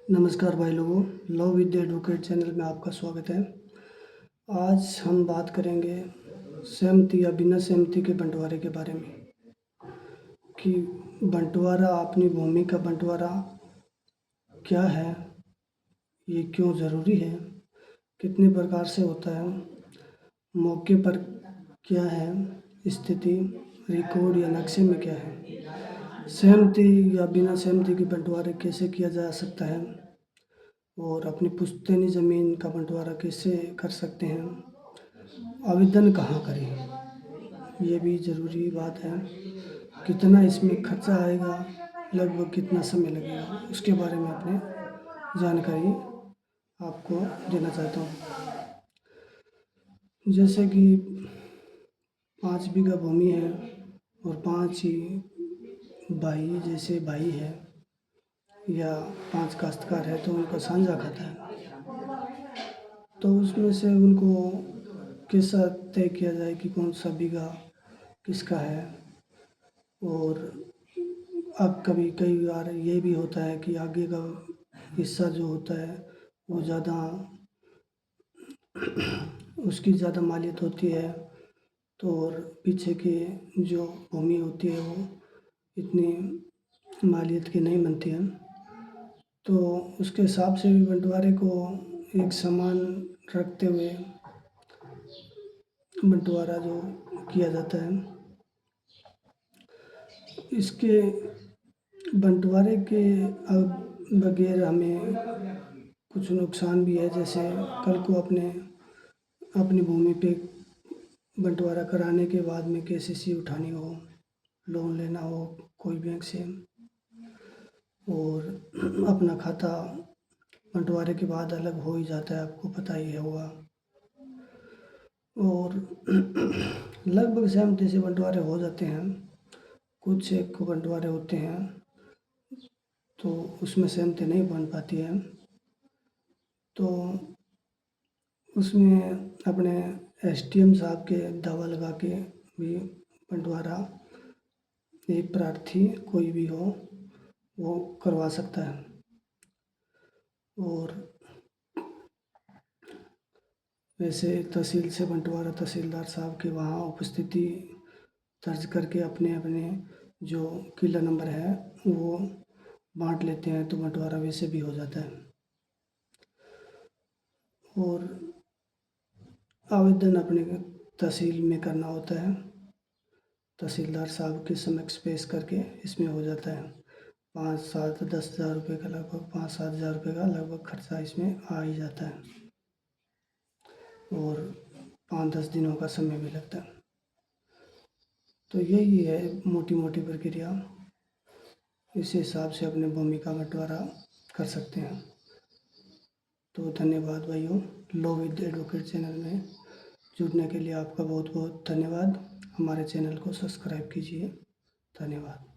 नमस्कार भाई लोगों, love with the advocate channel में आपका स्वागत है। आज हम बात करेंगे सहमति या बिना सहमति के बंटवारे के बारे में कि बंटवारा, अपनी भूमि का बंटवारा क्या है, ये क्यों ज़रूरी है, कितने प्रकार से होता है, मौके पर क्या है स्थिति, रिकॉर्ड या नक्शे में क्या है, सहमति या बिना सहमति के बंटवारे कैसे किया जा सकता है और अपनी पुश्तैनी ज़मीन का बंटवारा कैसे कर सकते हैं, आवेदन कहाँ करें, ये भी ज़रूरी बात है। कितना इसमें खर्चा आएगा, लगभग कितना समय लगेगा, उसके बारे में अपने जानकारी आपको देना चाहता हूँ। जैसे कि 5 बीघा भूमि है और 5 ही भाई, जैसे भाई है या 5 काश्तकार है तो उनका साझा खाता है, तो उसमें से उनको कैसा तय किया जाए कि कौन सा बीघा किसका है। और अब कई बार ये भी होता है कि आगे का हिस्सा जो होता है वो ज़्यादा उसकी ज़्यादा मालियत होती है, तो और पीछे की जो भूमि होती है वो इतनी मालियत की नहीं बनती है, तो उसके हिसाब से भी बंटवारे को एक समान रखते हुए बंटवारा जो किया जाता है। इसके बंटवारे के बगैर हमें कुछ नुकसान भी है, जैसे कल को अपनी भूमि पे बंटवारा कराने के बाद में केसीसी उठानी हो, लोन लेना हो कोई बैंक से, और अपना खाता बंटवारे के बाद अलग हो ही जाता है, आपको पता ही होगा। और लगभग सहमति से बंटवारे हो जाते हैं, कुछ एक बंटवारे होते हैं तो उसमें सहमति नहीं बन पाती है, तो उसमें अपने एसडीएम साहब के दावा लगा के भी बंटवारा एक प्रार्थी कोई भी हो वो करवा सकता है। और वैसे तहसील से बंटवारा तहसीलदार साहब के वहाँ उपस्थिति दर्ज करके अपने अपने जो किला नंबर है वो बांट लेते हैं, तो बंटवारा वैसे भी हो जाता है। और आवेदन अपने तहसील में करना होता है, तहसीलदार साहब के समक्ष पेश करके इसमें हो जाता है। 5-7-10 हज़ार रुपये का, लगभग 5-7 हज़ार रुपये का लगभग खर्चा इसमें आ ही जाता है, और 5-10 दिनों का समय भी लगता है। तो यही है मोटी मोटी प्रक्रिया, इस हिसाब से अपने भूमि का बंटवारा कर सकते हैं। तो धन्यवाद भाइयों, लव विद एडवोकेट चैनल में जुड़ने के लिए आपका बहुत बहुत धन्यवाद। हमारे चैनल को सब्सक्राइब कीजिए। धन्यवाद।